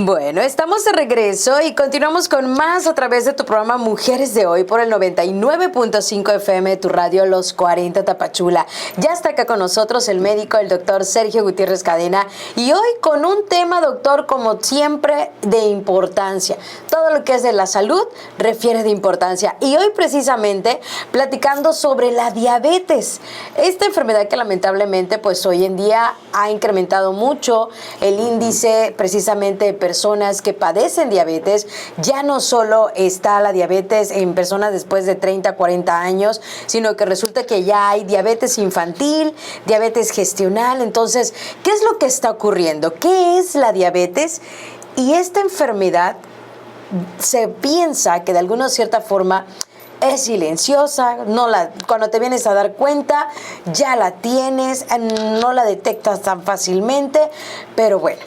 Bueno, estamos de regreso y continuamos con más a través de tu programa Mujeres de Hoy por el 99.5 FM de tu radio Los 40 Tapachula. Ya está acá con nosotros el médico, el doctor Sergio Gutiérrez Cadena, y hoy con un tema, doctor, como siempre, de importancia. Todo lo que es de la salud refiere de importancia. Y hoy precisamente platicando sobre la diabetes, esta enfermedad que lamentablemente pues hoy en día ha incrementado mucho el índice precisamente de personas que padecen diabetes. Ya no solo está la diabetes en personas después de 30, 40 años, sino que resulta que ya hay diabetes infantil, diabetes gestional. Entonces, ¿qué es lo que está ocurriendo? ¿Qué es la diabetes? Y esta enfermedad se piensa que de alguna cierta forma es silenciosa, cuando te vienes a dar cuenta ya la tienes, no la detectas tan fácilmente, pero bueno,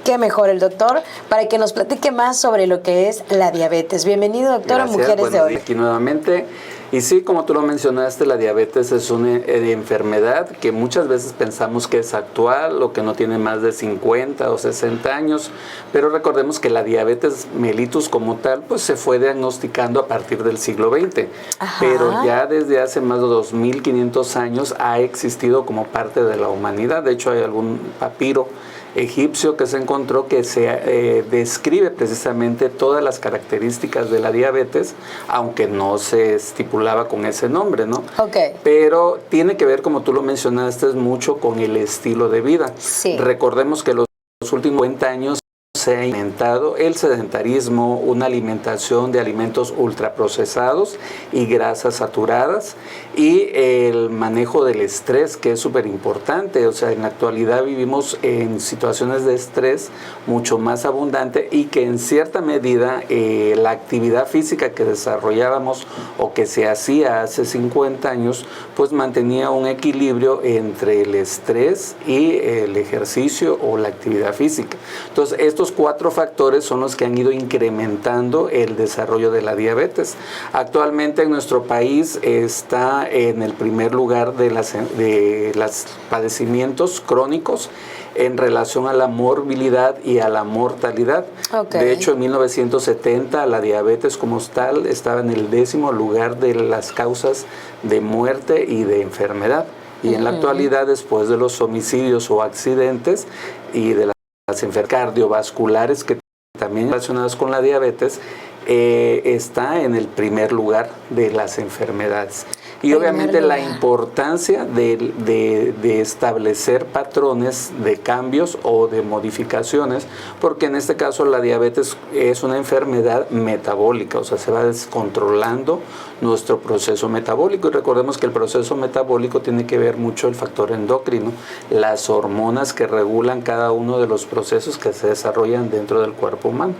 qué mejor el doctor para que nos platique más sobre lo que es la diabetes. Bienvenido, doctor, a Mujeres de Hoy. Aquí nuevamente. Y sí, como tú lo mencionaste, la diabetes es una enfermedad que muchas veces pensamos que es actual o que no tiene más de 50 o 60 años, pero recordemos que la diabetes mellitus como tal pues se fue diagnosticando a partir del siglo XX. Ajá. Pero ya desde hace más de 2500 años ha existido como parte de la humanidad. De hecho, hay algún papiro egipcio que se encontró que se describe precisamente todas las características de la diabetes, aunque no se estipulaba con ese nombre, ¿no? Okay. Pero tiene que ver, como tú lo mencionaste, mucho con el estilo de vida. Sí. Recordemos que los últimos 50 años se ha inventado el sedentarismo, una alimentación de alimentos ultraprocesados y grasas saturadas, y el manejo del estrés, que es súper importante. O sea, en la actualidad vivimos en situaciones de estrés mucho más abundante, y que en cierta medida la actividad física que desarrollábamos o que se hacía hace 50 años, pues mantenía un equilibrio entre el estrés y el ejercicio o la actividad física. Entonces, estos 4 factores son los que han ido incrementando el desarrollo de la diabetes. Actualmente en nuestro país está en el primer lugar de los padecimientos crónicos en relación a la morbilidad y a la mortalidad. Okay. De hecho, en 1970 la diabetes como tal estaba en el 10º lugar de las causas de muerte y de enfermedad. Y en la actualidad, después de los homicidios o accidentes y de las enfermedades cardiovasculares que también relacionadas con la diabetes, está en el primer lugar de las enfermedades. Y obviamente la importancia de establecer patrones de cambios o de modificaciones, porque en este caso la diabetes es una enfermedad metabólica, o sea, se va descontrolando nuestro proceso metabólico. Y recordemos que el proceso metabólico tiene que ver mucho el factor endocrino, las hormonas que regulan cada uno de los procesos que se desarrollan dentro del cuerpo humano.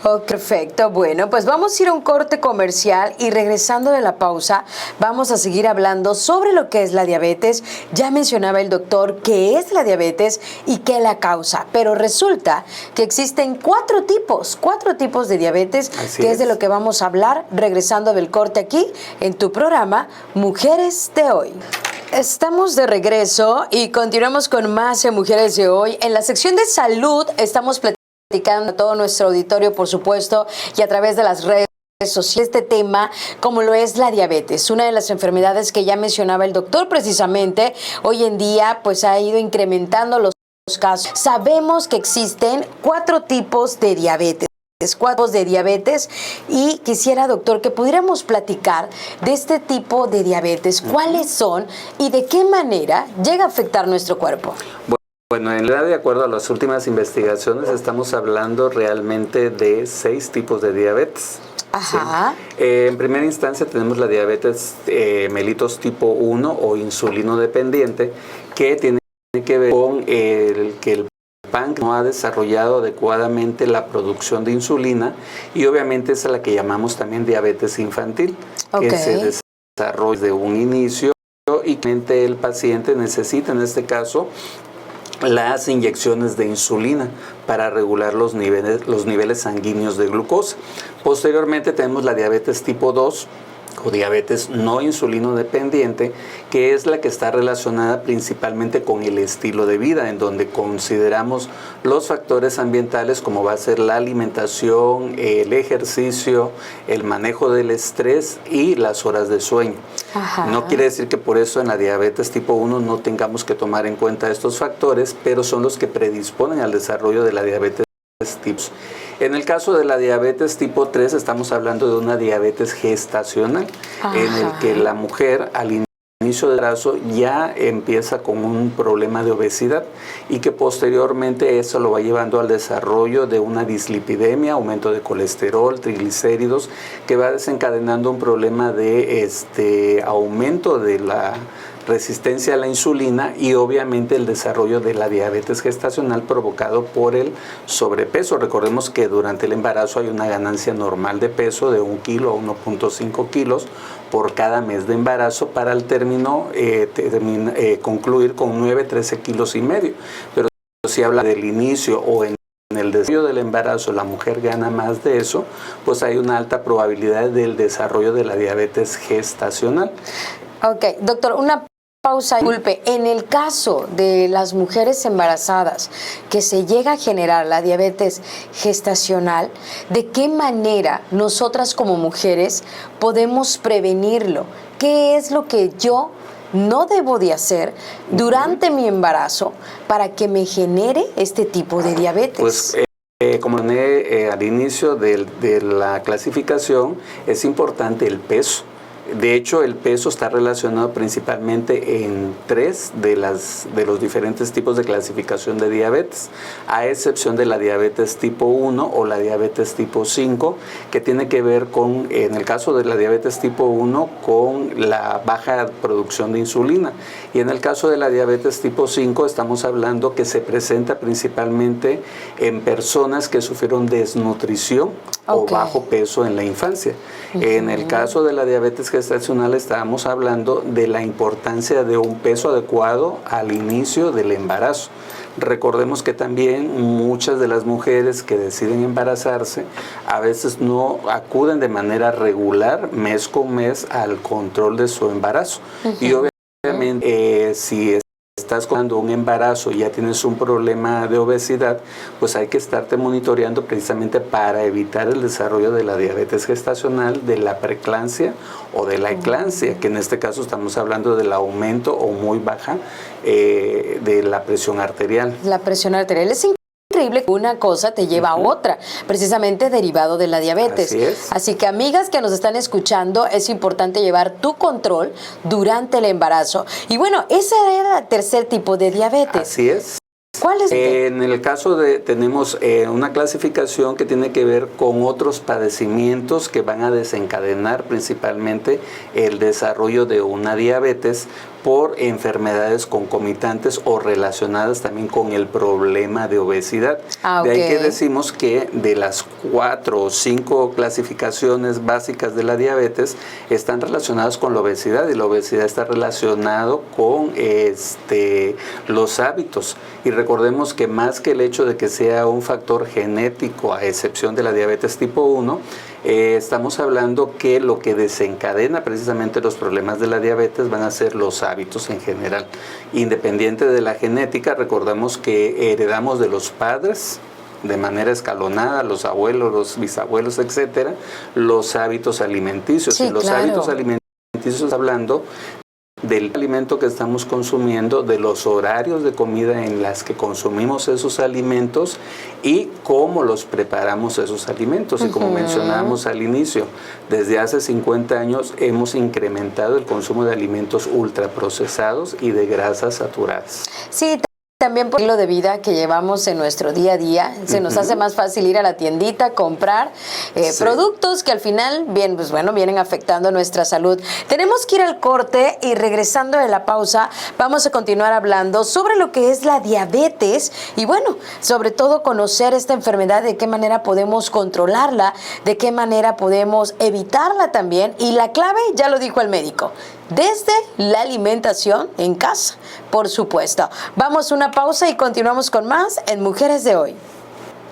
Oh, perfecto. Bueno, pues vamos a ir a un corte comercial y regresando de la pausa vamos a seguir hablando sobre lo que es la diabetes. Ya mencionaba el doctor qué es la diabetes y qué la causa, pero resulta que existen 4 tipos de diabetes. Así que es de lo que vamos a hablar regresando del corte aquí en tu programa Mujeres de Hoy. Estamos de regreso y continuamos con más en Mujeres de Hoy. En la sección de salud estamos platicando a todo nuestro auditorio, por supuesto, y a través de las redes sociales, este tema, como lo es la diabetes, una de las enfermedades que ya mencionaba el doctor precisamente. Hoy en día, pues ha ido incrementando los casos. Sabemos que existen 4 tipos de diabetes. 4 tipos de diabetes, y quisiera, doctor, que pudiéramos platicar de este tipo de diabetes, cuáles son y de qué manera llega a afectar nuestro cuerpo. Bueno, en realidad, de acuerdo a las últimas investigaciones, estamos hablando realmente de 6 tipos de diabetes. Ajá. ¿Sí? En primera instancia tenemos la diabetes mellitus tipo 1 o insulino dependiente, que tiene que ver con que el páncreas no ha desarrollado adecuadamente la producción de insulina, y obviamente es a la que llamamos también diabetes infantil, que se desarrolla desde un inicio, y que el paciente necesita, en este caso, las inyecciones de insulina para regular los niveles sanguíneos de glucosa. Posteriormente tenemos la diabetes tipo 2, o diabetes no insulino dependiente, que es la que está relacionada principalmente con el estilo de vida, en donde consideramos los factores ambientales como va a ser la alimentación, el ejercicio, el manejo del estrés y las horas de sueño. Ajá. No quiere decir que por eso en la diabetes tipo 1 no tengamos que tomar en cuenta estos factores, pero son los que predisponen al desarrollo de la diabetes tipo. En el caso de la diabetes tipo 3 estamos hablando de una diabetes gestacional, en el que la mujer al inicio del embarazo ya empieza con un problema de obesidad y que posteriormente eso lo va llevando al desarrollo de una dislipidemia, aumento de colesterol, triglicéridos, que va desencadenando un problema de aumento de la resistencia a la insulina y obviamente el desarrollo de la diabetes gestacional provocado por el sobrepeso. Recordemos que durante el embarazo hay una ganancia normal de peso de 1 kilo a 1.5 kilos por cada mes de embarazo para al término concluir con 9, 13 kilos y medio. Pero si habla del inicio o en el desarrollo del embarazo la mujer gana más de eso, pues hay una alta probabilidad del desarrollo de la diabetes gestacional. Ok, doctor, una pausa, disculpe. En el caso de las mujeres embarazadas que se llega a generar la diabetes gestacional, ¿de qué manera nosotras como mujeres podemos prevenirlo? ¿Qué es lo que yo no debo de hacer durante mi embarazo para que me genere este tipo de diabetes? Pues, como mencioné al inicio de la clasificación, es importante el peso. De hecho, el peso está relacionado principalmente en 3 de los diferentes tipos de clasificación de diabetes, a excepción de la diabetes tipo 1 o la diabetes tipo 5, que tiene que ver con, en el caso de la diabetes tipo 1, con la baja producción de insulina. Y en el caso de la diabetes tipo 5, estamos hablando que se presenta principalmente en personas que sufrieron desnutrición o bajo peso en la infancia. En el caso de la diabetes gestacional estábamos hablando de la importancia de un peso adecuado al inicio del embarazo. Recordemos que también muchas de las mujeres que deciden embarazarse a veces no acuden de manera regular, mes con mes, al control de su embarazo. Y obviamente si estás con un embarazo y ya tienes un problema de obesidad, pues hay que estarte monitoreando precisamente para evitar el desarrollo de la diabetes gestacional, de la preeclampsia o de la eclampsia, que en este caso estamos hablando del aumento o muy baja de la presión arterial. La presión arterial es increíble que una cosa te lleva a otra, precisamente derivado de la diabetes. Así es. Así que, amigas que nos están escuchando, es importante llevar tu control durante el embarazo. Y bueno, ese era el tercer tipo de diabetes. Así es. ¿Cuál es? En el caso tenemos una clasificación que tiene que ver con otros padecimientos que van a desencadenar principalmente el desarrollo de una diabetes por enfermedades concomitantes o relacionadas también con el problema de obesidad. De ahí que decimos que de las 4 o 5 clasificaciones básicas de la diabetes están relacionadas con la obesidad, y la obesidad está relacionado con los hábitos. Y recordemos que más que el hecho de que sea un factor genético, a excepción de la diabetes tipo 1, estamos hablando que lo que desencadena precisamente los problemas de la diabetes van a ser los hábitos en general. Independiente de la genética, recordemos que heredamos de los padres de manera escalonada, los abuelos, los bisabuelos, etcétera, los hábitos alimenticios. Sí, y los hábitos alimenticios, hablando del alimento que estamos consumiendo, de los horarios de comida en las que consumimos esos alimentos y cómo los preparamos esos alimentos. Y como mencionábamos al inicio, desde hace 50 años hemos incrementado el consumo de alimentos ultraprocesados y de grasas saturadas. Sí, también por el estilo de vida que llevamos en nuestro día a día, se nos hace más fácil ir a la tiendita, comprar productos que al final vienen afectando nuestra salud. Tenemos que ir al corte y regresando de la pausa vamos a continuar hablando sobre lo que es la diabetes y sobre todo conocer esta enfermedad, de qué manera podemos controlarla, de qué manera podemos evitarla también, y la clave ya lo dijo el médico, desde la alimentación en casa, por supuesto. Vamos a una pausa y continuamos con más en Mujeres de Hoy.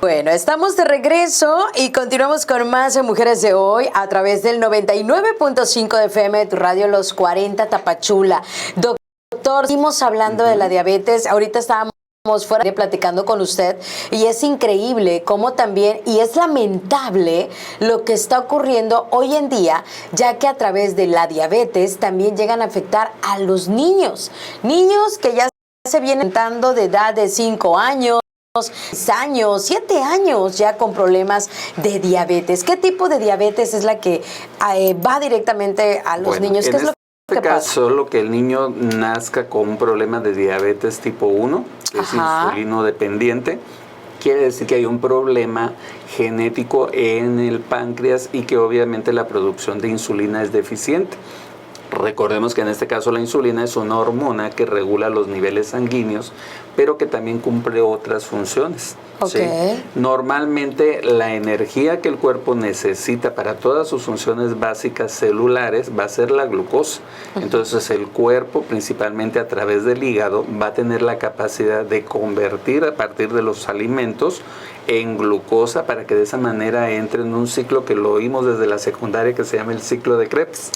Bueno, estamos de regreso y continuamos con más de Mujeres de Hoy a través del 99.5 de FM de tu radio Los 40 Tapachula. Doctor, seguimos hablando de la diabetes. Ahorita estábamos fuera platicando con usted y es increíble cómo también, y es lamentable lo que está ocurriendo hoy en día, ya que a través de la diabetes también llegan a afectar a los niños. Niños que ya se vienen dando de edad de 5 años, 6 años, 7 años ya con problemas de diabetes. ¿Qué tipo de diabetes es la que va directamente a los niños? ¿Qué es lo que pasa? En este caso, solo que el niño nazca con un problema de diabetes tipo 1, que es insulino dependiente, quiere decir que hay un problema genético en el páncreas y que obviamente la producción de insulina es deficiente. Recordemos que en este caso la insulina es una hormona que regula los niveles sanguíneos, pero que también cumple otras funciones. Okay. ¿Sí? Normalmente la energía que el cuerpo necesita para todas sus funciones básicas celulares va a ser la glucosa. Entonces el cuerpo, principalmente a través del hígado, va a tener la capacidad de convertir a partir de los alimentos en glucosa para que de esa manera entre en un ciclo que lo oímos desde la secundaria que se llama el ciclo de Krebs,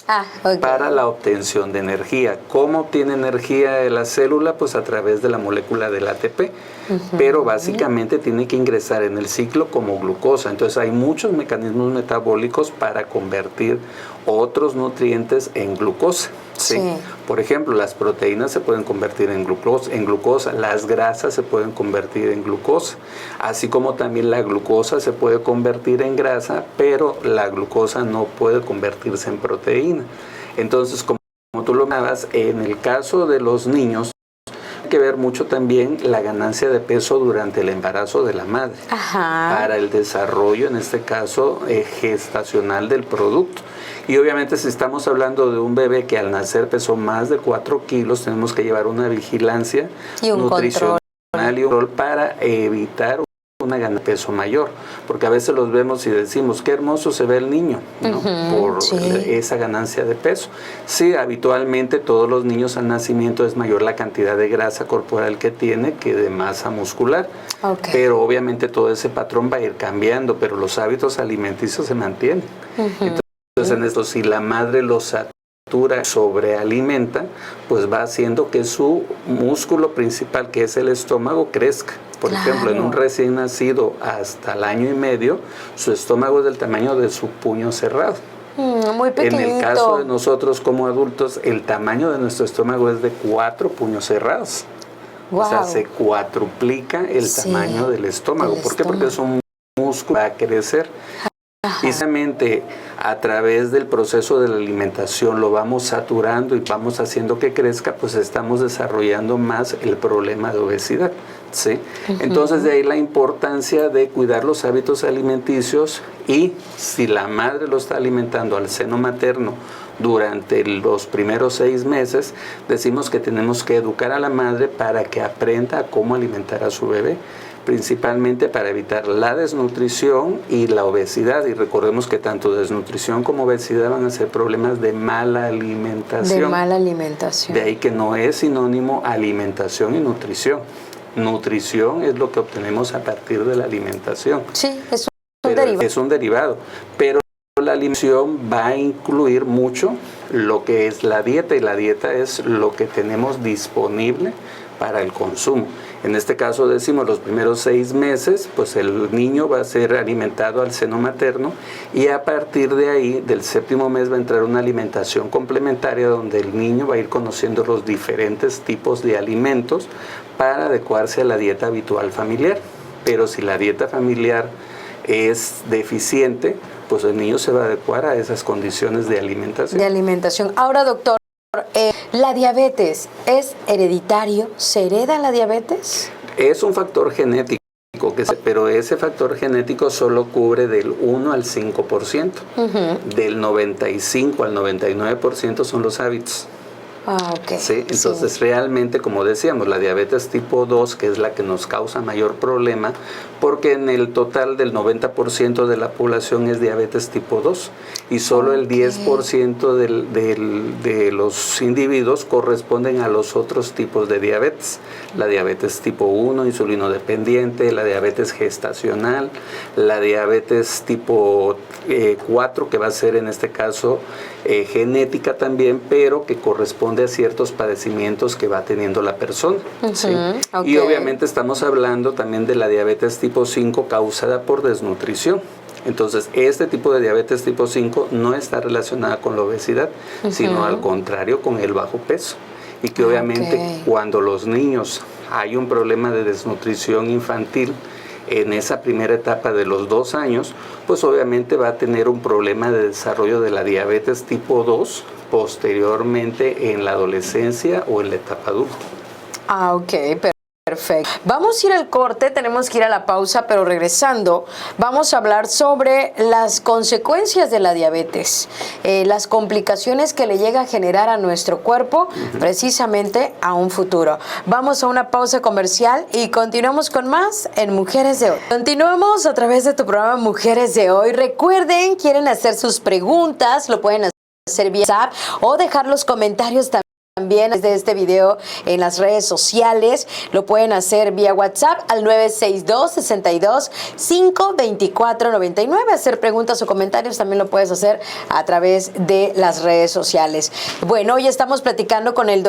para la obtención de energía. ¿Cómo obtiene energía la célula? Pues a través de la molécula del ATP, pero básicamente tiene que ingresar en el ciclo como glucosa. Entonces hay muchos mecanismos metabólicos para convertir otros nutrientes en glucosa. ¿Sí? Por ejemplo, las proteínas se pueden convertir en glucosa, las grasas se pueden convertir en glucosa, así como también la glucosa se puede convertir en grasa, pero la glucosa no puede convertirse en proteína. Entonces, como tú lo mencionabas, en el caso de los niños, hay que ver mucho también la ganancia de peso durante el embarazo de la madre, para el desarrollo, en este caso, gestacional del producto. Y obviamente si estamos hablando de un bebé que al nacer pesó más de 4 kilos, tenemos que llevar una vigilancia nutricional y un control para evitar una ganancia de peso mayor, porque a veces los vemos y decimos, qué hermoso se ve el niño, ¿no? Por esa ganancia de peso. Sí, habitualmente todos los niños al nacimiento es mayor la cantidad de grasa corporal que tiene que de masa muscular, pero obviamente todo ese patrón va a ir cambiando, pero los hábitos alimenticios se mantienen. Entonces, en esto, si la madre lo satura, sobrealimenta, pues va haciendo que su músculo principal, que es el estómago, crezca. Por ejemplo, en un recién nacido hasta el año y medio, su estómago es del tamaño de su puño cerrado. Muy pequeñito. En el caso de nosotros como adultos, el tamaño de nuestro estómago es de 4 puños cerrados. O sea, se cuatruplica el tamaño del estómago. ¿Por qué? Porque es un músculo que va a crecer. Precisamente a través del proceso de la alimentación lo vamos saturando y vamos haciendo que crezca, pues estamos desarrollando más el problema de obesidad, ¿sí? Entonces de ahí la importancia de cuidar los hábitos alimenticios, y si la madre lo está alimentando al seno materno durante los primeros 6 meses, decimos que tenemos que educar a la madre para que aprenda a cómo alimentar a su bebé, principalmente para evitar la desnutrición y la obesidad. Y recordemos que tanto desnutrición como obesidad van a ser problemas de mala alimentación. De mala alimentación. De ahí que no es sinónimo alimentación y nutrición. Nutrición es lo que obtenemos a partir de la alimentación. Sí, es un derivado. Es un derivado, pero la alimentación va a incluir mucho lo que es la dieta, y la dieta es lo que tenemos disponible para el consumo. En este caso decimos los primeros 6 meses, pues el niño va a ser alimentado al seno materno, y a partir de ahí, del 7º mes, va a entrar una alimentación complementaria donde el niño va a ir conociendo los diferentes tipos de alimentos para adecuarse a la dieta habitual familiar. Pero si la dieta familiar es deficiente, pues el niño se va a adecuar a esas condiciones de alimentación. Ahora, doctor, ¿la diabetes es hereditario? ¿Se hereda la diabetes? Es un factor genético, pero ese factor genético solo cubre del 1 al 5%. Del 95 al 99% son los hábitos. ¿Sí? Entonces realmente, como decíamos, la diabetes tipo 2, que es la que nos causa mayor problema, porque en el total del 90% de la población es diabetes tipo 2 y solo el 10% de los individuos corresponden a los otros tipos de diabetes. La diabetes tipo 1, insulino dependiente, la diabetes gestacional, la diabetes tipo 4, que va a ser en este caso genética también, pero que corresponde a ciertos padecimientos que va teniendo la persona. ¿Sí? Y obviamente estamos hablando también de la diabetes tipo 5 causada por desnutrición. Entonces, este tipo de diabetes tipo 5 no está relacionada con la obesidad, sino al contrario, con el bajo peso. Y que obviamente cuando los niños hay un problema de desnutrición infantil, en esa primera etapa de los 2 años, pues obviamente va a tener un problema de desarrollo de la diabetes tipo 2 posteriormente en la adolescencia o en la etapa adulta. Perfecto. Vamos a ir al corte, tenemos que ir a la pausa, pero regresando vamos a hablar sobre las consecuencias de la diabetes, las complicaciones que le llega a generar a nuestro cuerpo precisamente a un futuro. Vamos a una pausa comercial y continuamos con más en Mujeres de Hoy. Continuamos a través de tu programa Mujeres de Hoy. Recuerden, quieren hacer sus preguntas, lo pueden hacer vía WhatsApp o dejar los comentarios también desde este video en las redes sociales. Lo pueden hacer vía WhatsApp al 962-62-524-99. Hacer preguntas o comentarios también lo puedes hacer a través de las redes sociales. Bueno, hoy estamos platicando con el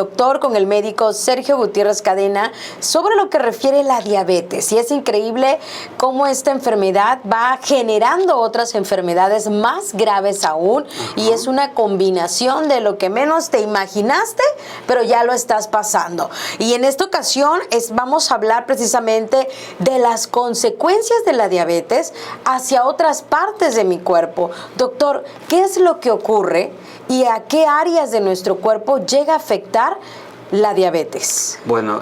médico Sergio Gutiérrez Cadena, sobre lo que refiere la diabetes. Y es increíble cómo esta enfermedad va generando otras enfermedades más graves aún. Y es una combinación de lo que menos te imaginaste, pero ya lo estás pasando. Y en esta ocasión vamos a hablar precisamente de las consecuencias de la diabetes hacia otras partes de mi cuerpo. Doctor, ¿qué es lo que ocurre y a qué áreas de nuestro cuerpo llega a afectar la diabetes? Bueno,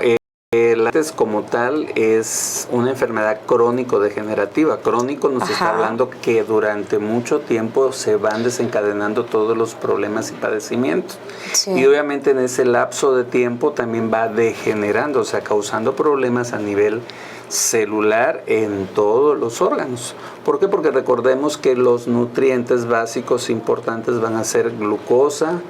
la diabetes como tal es una enfermedad crónico-degenerativa. Crónico nos está hablando que durante mucho tiempo se van desencadenando todos los problemas y padecimientos. Sí. Y obviamente en ese lapso de tiempo también va degenerando, o sea, causando problemas a nivel celular en todos los órganos. ¿Por qué? Porque recordemos que los nutrientes básicos importantes van a ser glucosa,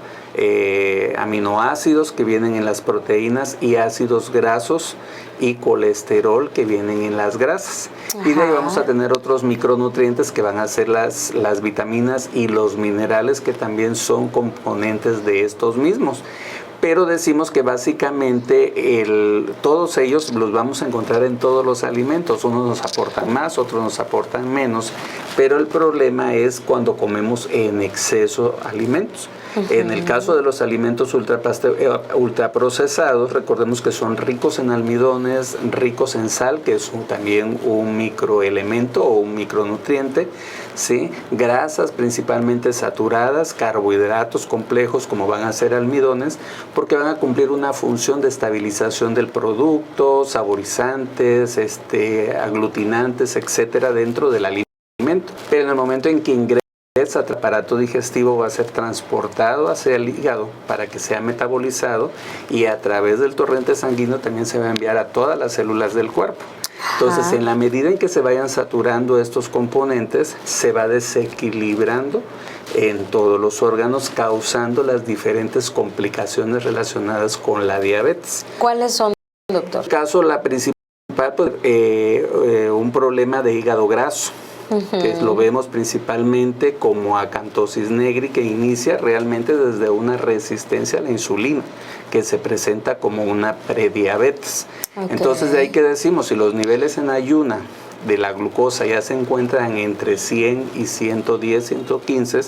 aminoácidos que vienen en las proteínas y ácidos grasos y colesterol que vienen en las grasas. Y de ahí vamos a tener otros micronutrientes que van a ser las vitaminas y los minerales que también son componentes de estos mismos. Pero decimos que básicamente todos ellos los vamos a encontrar en todos los alimentos. Unos nos aportan más, otros nos aportan menos. Pero el problema es cuando comemos en exceso alimentos. En el caso de los alimentos ultraprocesados, recordemos que son ricos en almidones, ricos en sal, que es también un microelemento o un micronutriente, ¿sí? Grasas principalmente saturadas, carbohidratos complejos como van a ser almidones, porque van a cumplir una función de estabilización del producto, saborizantes, aglutinantes, etcétera, dentro del alimento. Pero en el momento en que ingresa al aparato digestivo, va a ser transportado hacia el hígado para que sea metabolizado, y a través del torrente sanguíneo también se va a enviar a todas las células del cuerpo. Entonces, en la medida en que se vayan saturando estos componentes, se va desequilibrando en todos los órganos, causando las diferentes complicaciones relacionadas con la diabetes. ¿Cuáles son, doctor? En este caso, la principal, un problema de hígado graso. Que lo vemos principalmente como acantosis negri, que inicia realmente desde una resistencia a la insulina, que se presenta como una prediabetes. Entonces, de ahí que decimos, si los niveles en ayuna de la glucosa ya se encuentran entre 100 y 110, 115,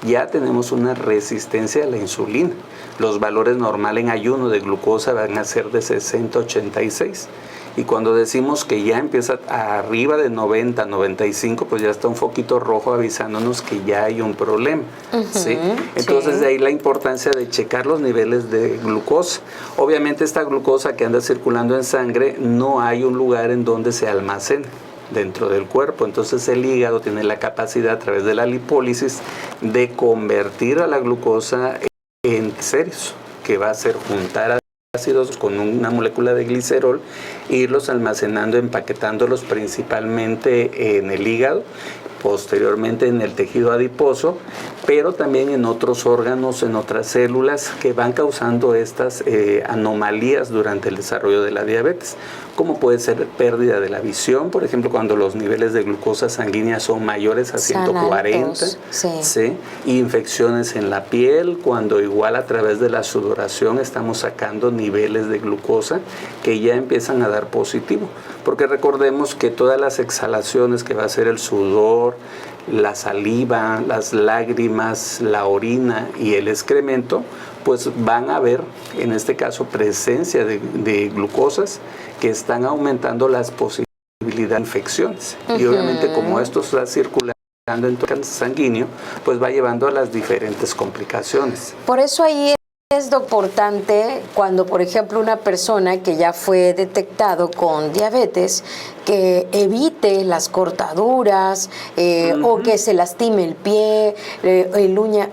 ya tenemos una resistencia a la insulina. Los valores normales en ayuno de glucosa van a ser de 60, 86. Y cuando decimos que ya empieza arriba de 90, 95, pues ya está un foquito rojo avisándonos que ya hay un problema. ¿Sí? Entonces, de ahí la importancia de checar los niveles de glucosa. Obviamente esta glucosa que anda circulando en sangre, no hay un lugar en donde se almacene dentro del cuerpo. Entonces el hígado tiene la capacidad, a través de la lipólisis, de convertir a la glucosa en triglicéridos, que va a ser juntar a ácidos con una molécula de glicerol, irlos almacenando, empaquetándolos principalmente en el hígado, posteriormente en el tejido adiposo, pero también en otros órganos, en otras células que van causando estas anomalías durante el desarrollo de la diabetes, como puede ser pérdida de la visión, por ejemplo, cuando los niveles de glucosa sanguínea son mayores a 140, ¿sí? Infecciones en la piel, cuando igual a través de la sudoración estamos sacando niveles de glucosa que ya empiezan a dar positivo, porque recordemos que todas las exhalaciones que va a ser el sudor, la saliva, las lágrimas, la orina y el excremento, pues van a haber, en este caso, presencia de glucosas que están aumentando las posibilidades de infecciones. Y obviamente como esto está circulando en el torrente sanguíneo, pues va llevando a las diferentes complicaciones. Por eso ahí es importante cuando, por ejemplo, una persona que ya fue detectado con diabetes, que evite las cortaduras o que se lastime el pie,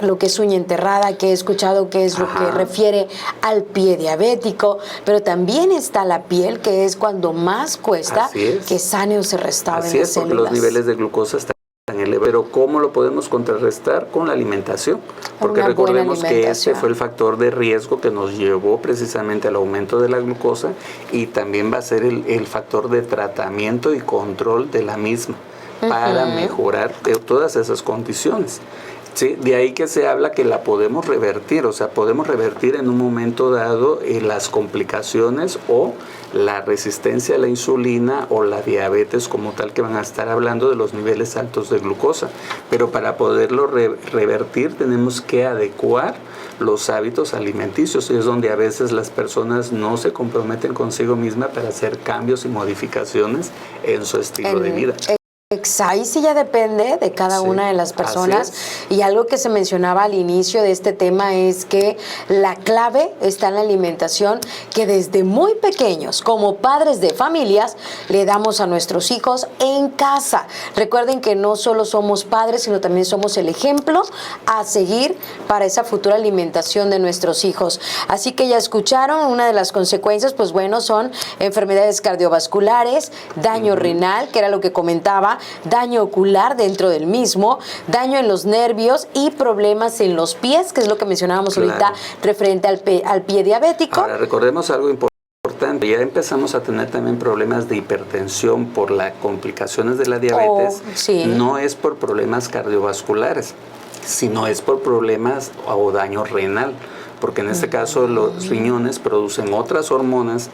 lo que es uña enterrada, que he escuchado que es lo que refiere al pie diabético, pero también está la piel, que es cuando más cuesta que sane o se restauren las células. Porque los niveles de glucosa están elevados. Pero ¿cómo lo podemos contrarrestar? Con la alimentación. Porque recordemos que este fue el factor de riesgo que nos llevó precisamente al aumento de la glucosa, y también va a ser el factor de tratamiento y control de la misma para mejorar todas esas condiciones. Sí, de ahí que se habla que la podemos revertir, o sea, podemos revertir en un momento dado las complicaciones o la resistencia a la insulina o la diabetes como tal, que van a estar hablando de los niveles altos de glucosa. Pero para poderlo revertir tenemos que adecuar los hábitos alimenticios, y es donde a veces las personas no se comprometen consigo misma para hacer cambios y modificaciones en su estilo de vida. Ahí sí ya depende de cada una de las personas, y algo que se mencionaba al inicio de este tema es que la clave está en la alimentación, que desde muy pequeños, como padres de familias, le damos a nuestros hijos en casa. Recuerden que no solo somos padres, sino también somos el ejemplo a seguir para esa futura alimentación de nuestros hijos. Así que ya escucharon, una de las consecuencias, pues bueno, son enfermedades cardiovasculares, daño renal, que era lo que comentaba, daño ocular dentro del mismo, daño en los nervios y problemas en los pies, que es lo que mencionábamos ahorita referente al pie diabético. Ahora, recordemos algo importante, ya empezamos a tener también problemas de hipertensión por las complicaciones de la diabetes. No es por problemas cardiovasculares, sino es por problemas o daño renal, porque en este caso los riñones producen otras hormonas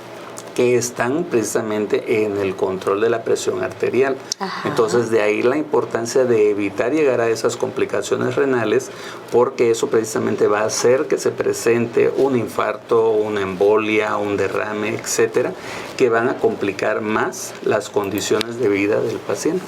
que están precisamente en el control de la presión arterial. Entonces, de ahí la importancia de evitar llegar a esas complicaciones renales, porque eso precisamente va a hacer que se presente un infarto, una embolia, un derrame, etcétera, que van a complicar más las condiciones de vida del paciente.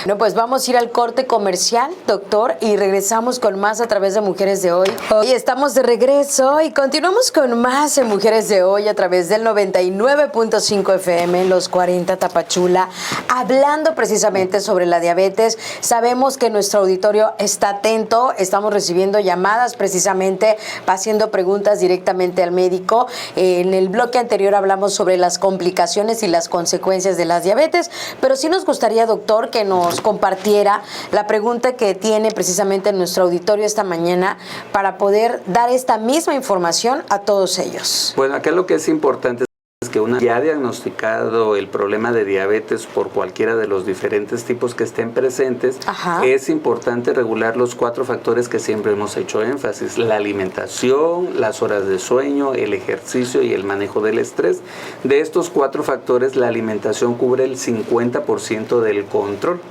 Bueno, pues vamos a ir al corte comercial, doctor, y regresamos con más a través de Mujeres de Hoy. Hoy estamos de regreso y continuamos con más en Mujeres de Hoy a través del 99.5 FM, los 40 Tapachula, hablando precisamente sobre la diabetes. Sabemos que nuestro auditorio está atento, estamos recibiendo llamadas precisamente, haciendo preguntas directamente al médico. En el bloque anterior hablamos sobre las complicaciones y las consecuencias de la diabetes, pero sí nos gustaría, doctor, que nos compartiera la pregunta que tiene precisamente nuestro auditorio esta mañana para poder dar esta misma información a todos ellos. Bueno, acá lo que es importante es que una ya ha diagnosticado el problema de diabetes por cualquiera de los diferentes tipos que estén presentes, es importante regular los 4 factores que siempre hemos hecho énfasis: la alimentación, las horas de sueño, el ejercicio y el manejo del estrés. De estos 4 factores, la alimentación cubre el 50% del control.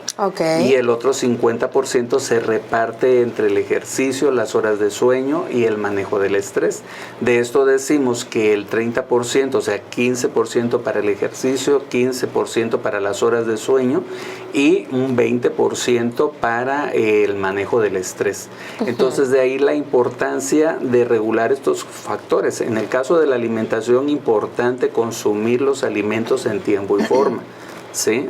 Y el otro 50% se reparte entre el ejercicio, las horas de sueño y el manejo del estrés. De esto decimos que el 30%, o sea, 15% para el ejercicio, 15% para las horas de sueño y un 20% para el manejo del estrés. Entonces, de ahí la importancia de regular estos factores. En el caso de la alimentación, importante consumir los alimentos en tiempo y forma. ¿Sí?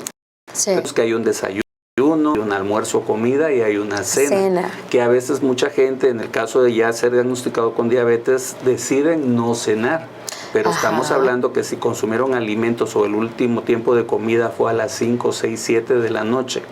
Es que hay un desayuno, un almuerzo, comida y hay una cena. Que a veces mucha gente, en el caso de ya ser diagnosticado con diabetes, deciden no cenar. Pero estamos hablando que si consumieron alimentos o el último tiempo de comida fue a las 5, 6, 7 de la noche,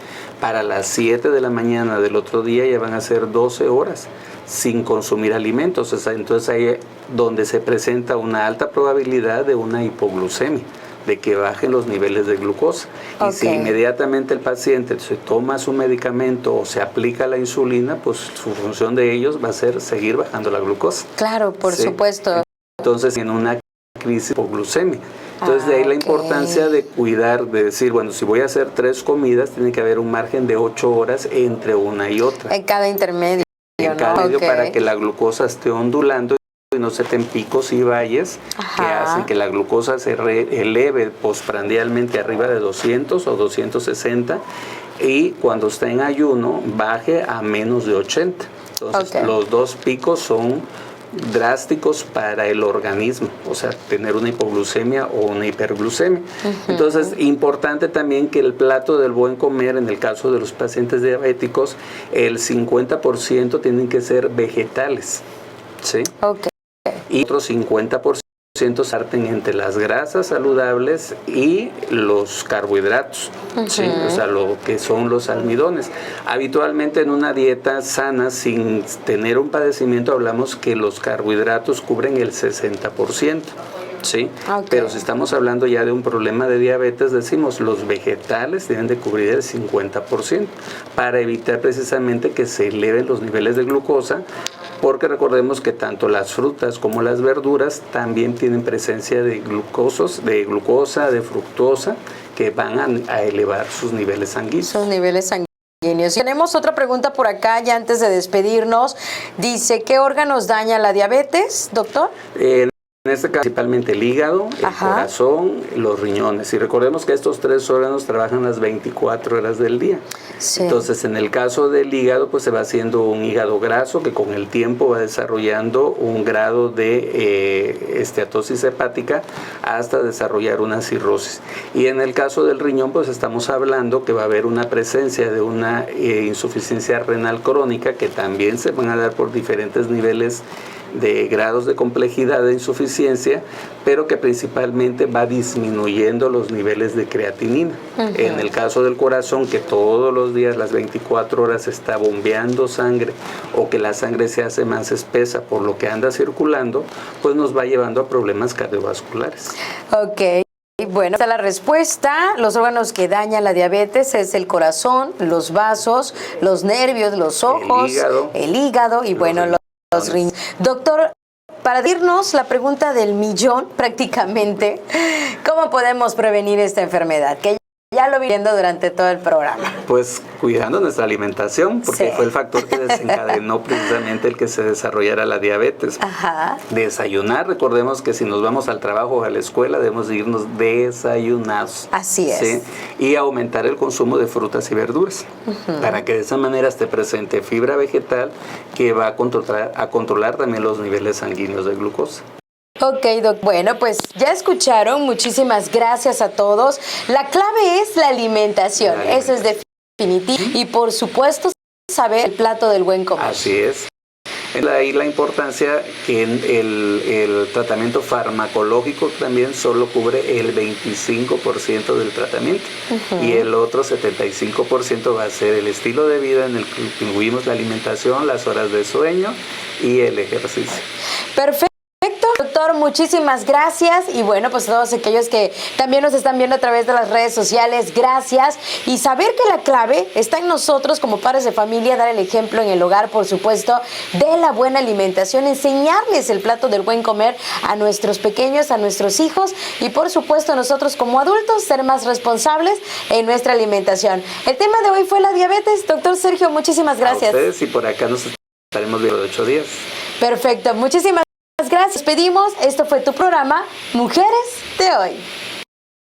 para las 7 de la mañana del otro día ya van a ser 12 horas sin consumir alimentos. Entonces ahí es donde se presenta una alta probabilidad de una hipoglucemia, de que bajen los niveles de glucosa. Y si inmediatamente el paciente se toma su medicamento o se aplica la insulina, pues su función de ellos va a ser seguir bajando la glucosa. Claro, por supuesto. Entonces, en una crisis hipoglucemia. Entonces, de ahí la importancia de cuidar, de decir, bueno, si voy a hacer 3 comidas, tiene que haber un margen de 8 horas entre una y otra. En cada intermedio. En cada medio para que la glucosa esté ondulando y no se den picos y valles que hacen que la glucosa se eleve postprandialmente arriba de 200 o 260 y cuando está en ayuno baje a menos de 80. Entonces, los 2 picos son drásticos para el organismo, o sea, tener una hipoglucemia o una hiperglucemia. Entonces, importante también que el plato del buen comer, en el caso de los pacientes diabéticos, el 50% tienen que ser vegetales, ¿sí? Y otro 50% parten entre las grasas saludables y los carbohidratos, ¿sí? O sea, lo que son los almidones. Habitualmente en una dieta sana, sin tener un padecimiento, hablamos que los carbohidratos cubren el 60%. ¿Sí? Pero si estamos hablando ya de un problema de diabetes, decimos los vegetales deben de cubrir el 50% para evitar precisamente que se eleven los niveles de glucosa, porque recordemos que tanto las frutas como las verduras también tienen presencia de glucosa, de fructosa, que van a elevar sus niveles sanguíneos. Sus niveles sanguíneos. Tenemos otra pregunta por acá, ya antes de despedirnos. Dice, ¿qué órganos daña la diabetes, doctor? En este caso, principalmente el hígado, el corazón, los riñones. Y recordemos que estos 3 órganos trabajan las 24 horas del día. Entonces, en el caso del hígado, pues se va haciendo un hígado graso que con el tiempo va desarrollando un grado de esteatosis hepática hasta desarrollar una cirrosis. Y en el caso del riñón, pues estamos hablando que va a haber una presencia de una insuficiencia renal crónica que también se van a dar por diferentes niveles de grados de complejidad de insuficiencia, pero que principalmente va disminuyendo los niveles de creatinina. En el caso del corazón, que todos los días, las 24 horas, está bombeando sangre o que la sangre se hace más espesa por lo que anda circulando, pues nos va llevando a problemas cardiovasculares. Bueno, esta es la respuesta. Los órganos que dañan la diabetes es el corazón, los vasos, los nervios, los ojos, el hígado y bueno, los riñones. Doctor, para irnos, la pregunta del millón prácticamente, ¿cómo podemos prevenir esta enfermedad? Que ya lo viendo durante todo el programa. Pues cuidando nuestra alimentación, porque fue el factor que desencadenó precisamente el que se desarrollara la diabetes. Desayunar, recordemos que si nos vamos al trabajo o a la escuela debemos irnos desayunados. Así es. ¿Sí? Y aumentar el consumo de frutas y verduras, para que de esa manera esté presente fibra vegetal que va a controlar también los niveles sanguíneos de glucosa. Doc. Bueno, pues ya escucharon. Muchísimas gracias a todos. La clave es la alimentación. Eso es definitivo. Y por supuesto, saber el plato del buen comer. Así es. Ahí la importancia que el tratamiento farmacológico también solo cubre el 25% del tratamiento y el otro 75% va a ser el estilo de vida en el que incluimos la alimentación, las horas de sueño y el ejercicio. Perfecto. Doctor, muchísimas gracias y bueno, pues todos aquellos que también nos están viendo a través de las redes sociales, gracias y saber que la clave está en nosotros como padres de familia, dar el ejemplo en el hogar, por supuesto, de la buena alimentación, enseñarles el plato del buen comer a nuestros pequeños, a nuestros hijos y por supuesto nosotros como adultos ser más responsables en nuestra alimentación. El tema de hoy fue la diabetes. Doctor Sergio, muchísimas gracias. A ustedes y por acá nos estaremos viendo de 8 días. Perfecto, muchísimas gracias. Pedimos, esto fue tu programa Mujeres de Hoy.